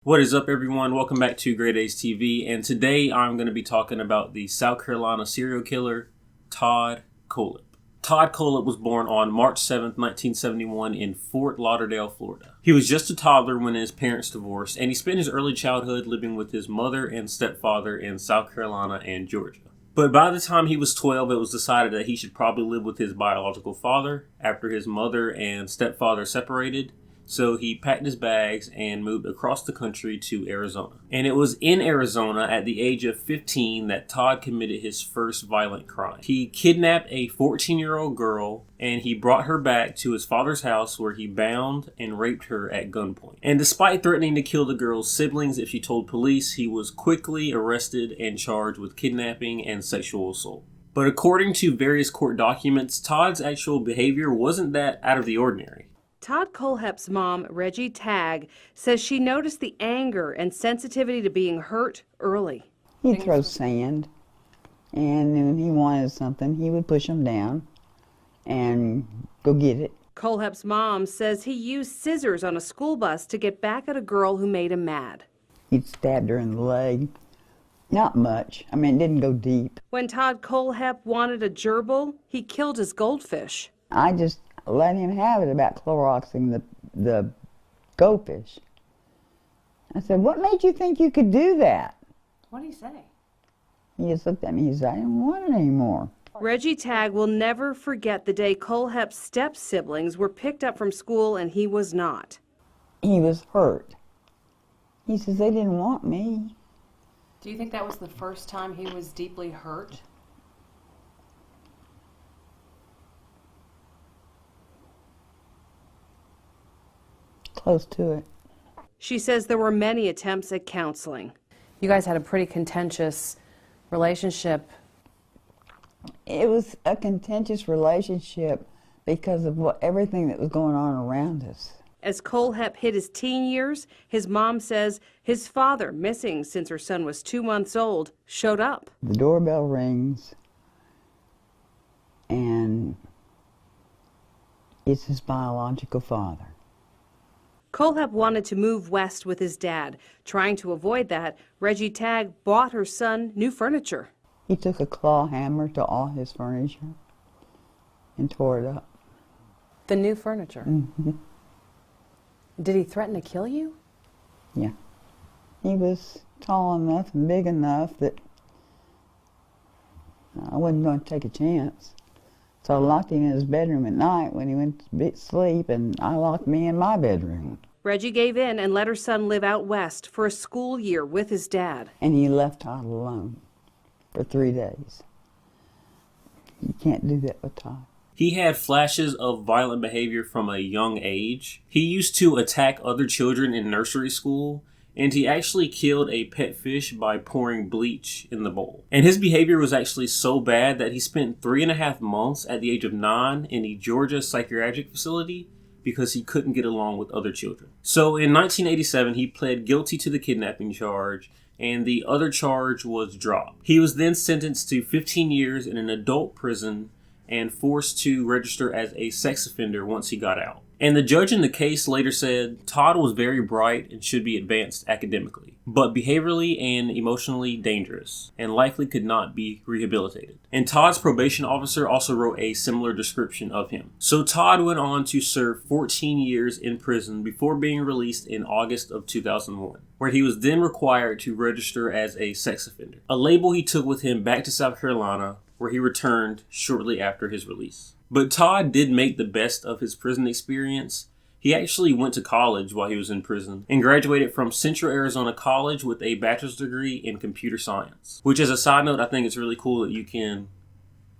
What is up, everyone? Welcome back to GrayDays TV, and today I'm going to be talking about the South Carolina serial killer, Todd Kohlhepp. Todd Kohlhepp was born on March 7th, 1971 in Fort Lauderdale, Florida. He was just a toddler when his parents divorced, and he spent his early childhood living with his mother and stepfather in South Carolina and Georgia. But by the time he was 12, it was decided that he should probably live with his biological father after his mother and stepfather separated. So he packed his bags and moved across the country to Arizona. And it was in Arizona at the age of 15 that Todd committed his first violent crime. He kidnapped a 14-year-old girl and he brought her back to his father's house where he bound and raped her at gunpoint. And despite threatening to kill the girl's siblings if she told police, he was quickly arrested and charged with kidnapping and sexual assault. But according to various court documents, Todd's actual behavior wasn't that out of the ordinary. Todd Kohlhepp's mom, Reggie Tagg, says she noticed the anger and sensitivity to being hurt early. He'd throw sand, and when he wanted something, he would push him down and go get it. Kohlhepp's mom says he used scissors on a school bus to get back at a girl who made him mad. He'd stabbed her in the leg. Not much. I mean, it didn't go deep. When Todd Kohlhepp wanted a gerbil, he killed his goldfish. I just let him have it about Cloroxing the goldfish. I said, what made you think you could do that? What did he say? He just looked at me. He said, I didn't want it anymore. Reggie Tagg will never forget the day Kohlhepp's step-siblings were picked up from school and he was not. He was hurt. He says, they didn't want me. Do you think that was the first time he was deeply hurt? Close to it. She says there were many attempts at counseling. You guys had a pretty contentious relationship. It was a contentious relationship because of everything that was going on around us. As Kohlhepp hit his teen years, his mom says his father, missing since her son was 2 months old, showed up. The doorbell rings, and it's his biological father. Kohlhepp wanted to move west with his dad. Trying to avoid that, Reggie Tagg bought her son new furniture. He took a claw hammer to all his furniture and tore it up. The new furniture? Mm-hmm. Did he threaten to kill you? Yeah. He was tall enough and big enough that I wasn't going to take a chance. So I locked him in his bedroom at night when he went to sleep, and I locked me in my bedroom. Reggie gave in and let her son live out west for a school year with his dad. And he left Todd alone for 3 days. You can't do that with Todd. He had flashes of violent behavior from a young age. He used to attack other children in nursery school, and he actually killed a pet fish by pouring bleach in the bowl. And his behavior was actually so bad that he spent 3.5 months at the age of 9 in the Georgia psychiatric facility because he couldn't get along with other children. So in 1987, he pled guilty to the kidnapping charge, and the other charge was dropped. He was then sentenced to 15 years in an adult prison and forced to register as a sex offender once he got out. And the judge in the case later said Todd was very bright and should be advanced academically, but behaviorally and emotionally dangerous, and likely could not be rehabilitated. And Todd's probation officer also wrote a similar description of him. So Todd went on to serve 14 years in prison before being released in August of 2001, where he was then required to register as a sex offender, a label he took with him back to South Carolina, where he returned shortly after his release. But Todd did make the best of his prison experience. He actually went to college while he was in prison and graduated from Central Arizona College with a bachelor's degree in computer science. Which, as a side note, I think it's really cool that you can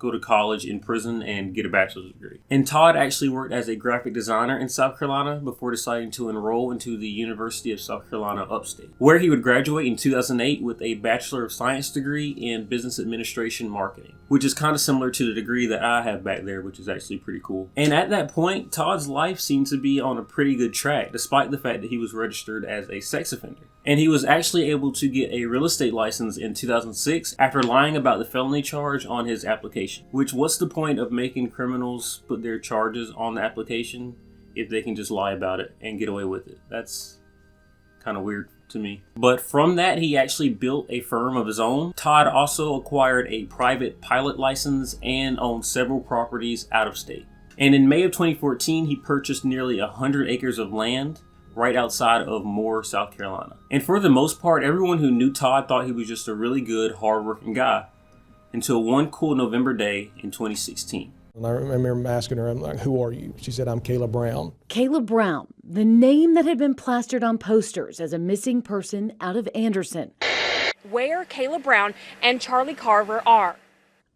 go to college in prison and get a bachelor's degree. And Todd actually worked as a graphic designer in South Carolina before deciding to enroll into the University of South Carolina Upstate, where he would graduate in 2008 with a Bachelor of Science degree in Business Administration Marketing, which is kind of similar to the degree that I have back there, which is actually pretty cool. And at that point, Todd's life seemed to be on a pretty good track, despite the fact that he was registered as a sex offender. And he was actually able to get a real estate license in 2006 after lying about the felony charge on his application. Which, what's the point of making criminals put their charges on the application if they can just lie about it and get away with it? That's kind of weird to me. But from that, he actually built a firm of his own. Todd also acquired a private pilot license and owned several properties out of state. And in May of 2014, he purchased nearly 100 acres of land right outside of Moore, South Carolina. And for the most part, everyone who knew Todd thought he was just a really good, hardworking guy. Until one cool November day in 2016. And I remember asking her, I'm like, who are you? She said, I'm Kayla Brown. Kayla Brown, the name that had been plastered on posters as a missing person out of Anderson. Where Kayla Brown and Charlie Carver are.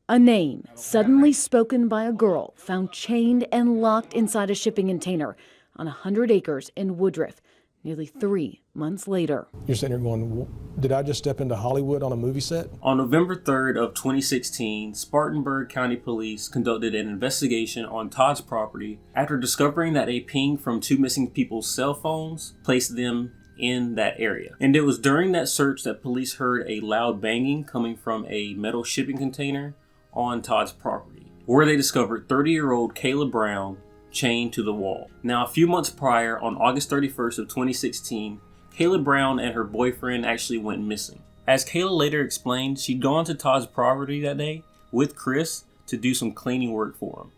A name suddenly spoken by a girl found chained and locked inside a shipping container on 100 acres in Woodruff, nearly 3 months later. You're sitting here going, did I just step into Hollywood on a movie set? On November 3rd of 2016, Spartanburg County Police conducted an investigation on Todd's property after discovering that a ping from 2 missing people's cell phones placed them in that area. And it was during that search that police heard a loud banging coming from a metal shipping container on Todd's property, where they discovered 30-year-old Kayla Brown chained to the wall. Now, a few months prior, on August 31st of 2016, Kayla Brown and her boyfriend actually went missing. As Kayla later explained, she'd gone to Todd's property that day with Chris to do some cleaning work for him.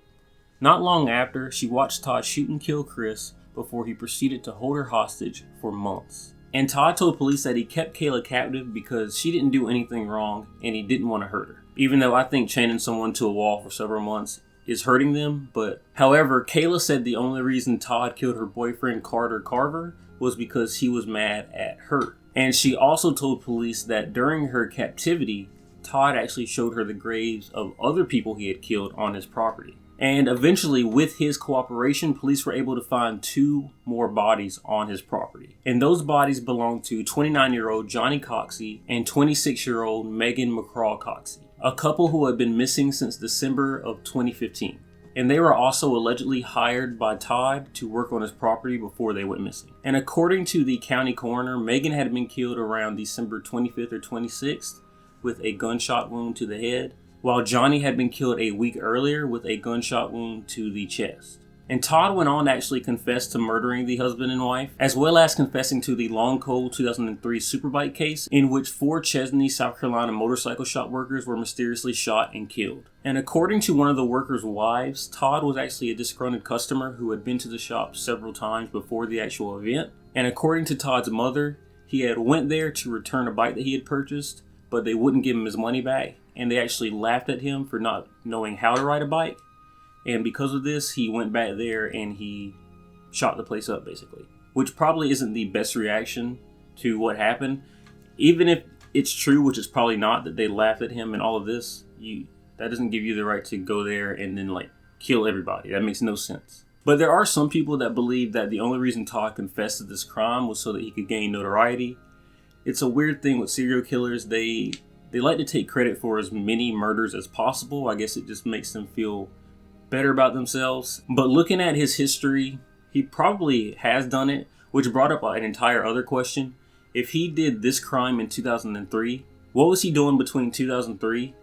Not long after, she watched Todd shoot and kill Chris before he proceeded to hold her hostage for months. And Todd told police that he kept Kayla captive because she didn't do anything wrong and he didn't want to hurt her. Even though I think chaining someone to a wall for several months is hurting them, but however, Kayla said the only reason Todd killed her boyfriend Carter Carver was because he was mad at her. And she also told police that during her captivity, Todd actually showed her the graves of other people he had killed on his property. And eventually, with his cooperation, police were able to find 2 more bodies on his property. And those bodies belonged to 29-year-old Johnny Coxey and 26-year-old Megan McCraw Coxey, a couple who had been missing since December of 2015. And they were also allegedly hired by Todd to work on his property before they went missing. And according to the county coroner, Megan had been killed around December 25th or 26th with a gunshot wound to the head, while Johnny had been killed a week earlier with a gunshot wound to the chest. And Todd went on to actually confess to murdering the husband and wife, as well as confessing to the Long Cold 2003 Superbike case, in which 4 Chesney, South Carolina motorcycle shop workers were mysteriously shot and killed. And according to one of the workers' wives, Todd was actually a disgruntled customer who had been to the shop several times before the actual event. And according to Todd's mother, he had went there to return a bike that he had purchased, but they wouldn't give him his money back. And they actually laughed at him for not knowing how to ride a bike. And because of this, he went back there and he shot the place up, basically. Which probably isn't the best reaction to what happened. Even if it's true, which is probably not, that they laughed at him and all of this, that doesn't give you the right to go there and then, kill everybody. That makes no sense. But there are some people that believe that the only reason Todd confessed to this crime was so that he could gain notoriety. It's a weird thing with serial killers. They like to take credit for as many murders as possible. I guess it just makes them feel better about themselves. But looking at his history, he probably has done it, which brought up an entire other question. If he did this crime in 2003, what was he doing between 2003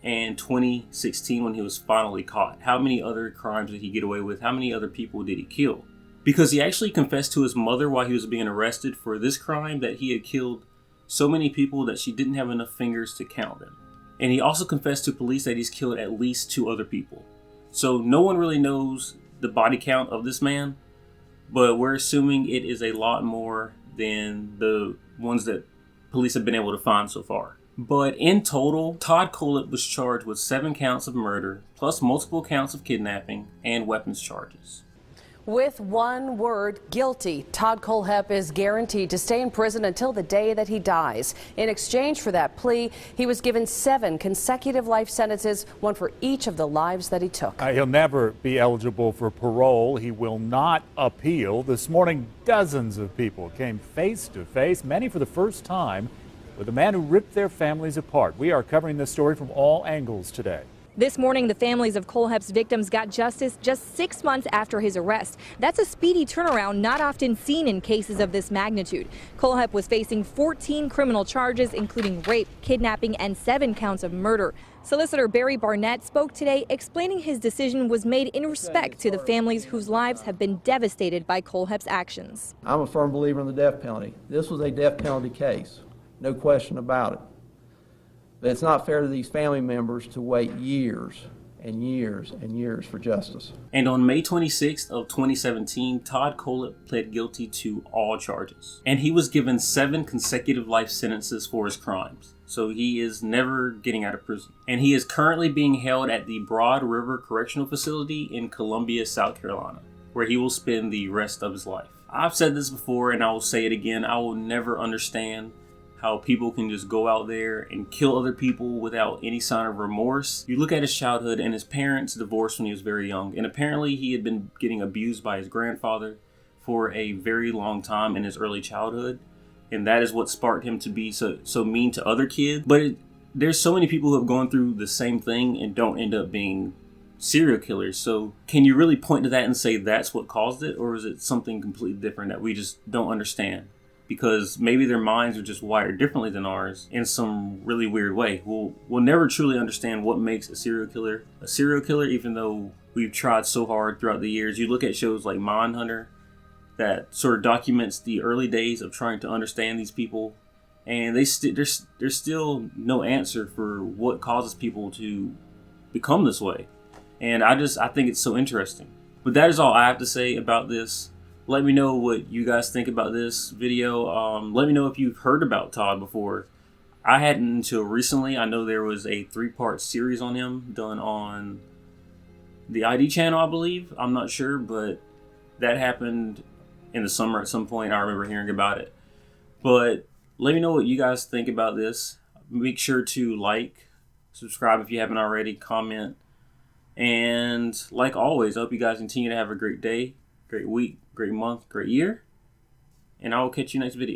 and 2016 when he was finally caught? How many other crimes did he get away with? How many other people did he kill? Because he actually confessed to his mother while he was being arrested for this crime that he had killed so many people that she didn't have enough fingers to count them. And he also confessed to police that he's killed at least 2 other people. So no one really knows the body count of this man, but we're assuming it is a lot more than the ones that police have been able to find so far. But in total, Todd Kohlhepp was charged with 7 counts of murder, plus multiple counts of kidnapping and weapons charges. With one word, guilty, Todd Kohlhepp is guaranteed to stay in prison until the day that he dies. In exchange for that plea, he was given 7 consecutive life sentences, one for each of the lives that he took. He'll never be eligible for parole. He will not appeal. This morning, dozens of people came face to face, many for the first time, with a man who ripped their families apart. We are covering this story from all angles today. This morning, the families of Kohlhepp's victims got justice just 6 months after his arrest. That's a speedy turnaround not often seen in cases of this magnitude. Kohlhepp was facing 14 criminal charges, including rape, kidnapping, and 7 counts of murder. Solicitor Barry Barnett spoke today, explaining his decision was made in respect to the families whose lives have been devastated by Kohlhepp's actions. I'm a firm believer in the death penalty. This was a death penalty case, no question about it. But it's not fair to these family members to wait years and years and years for justice. And on May 26th of 2017, Todd Kohlhepp pled guilty to all charges. And he was given 7 consecutive life sentences for his crimes. So he is never getting out of prison. And he is currently being held at the Broad River Correctional Facility in Columbia, South Carolina, where he will spend the rest of his life. I've said this before and I will say it again. I will never understand how people can just go out there and kill other people without any sign of remorse. You look at his childhood, and his parents divorced when he was very young, and apparently he had been getting abused by his grandfather for a very long time in his early childhood, and that is what sparked him to be so mean to other kids. But there's so many people who have gone through the same thing and don't end up being serial killers. So can you really point to that and say that's what caused it, or is it something completely different that we just don't understand? Because maybe their minds are just wired differently than ours in some really weird way. We'll never truly understand what makes a serial killer, even though we've tried so hard throughout the years. You look at shows like Mindhunter that sort of documents the early days of trying to understand these people, and there's still no answer for what causes people to become this way. And I think it's so interesting. But that is all I have to say about this. Let me know what you guys think about this video. Let me know if you've heard about Todd before. I hadn't until recently. I know there was a 3-part series on him done on the ID channel, I believe. I'm not sure, but that happened in the summer at some point. I remember hearing about it. But let me know what you guys think about this. Make sure to like, subscribe if you haven't already, comment. And like always, I hope you guys continue to have a great day, great week, great month, great year, and I will catch you next video.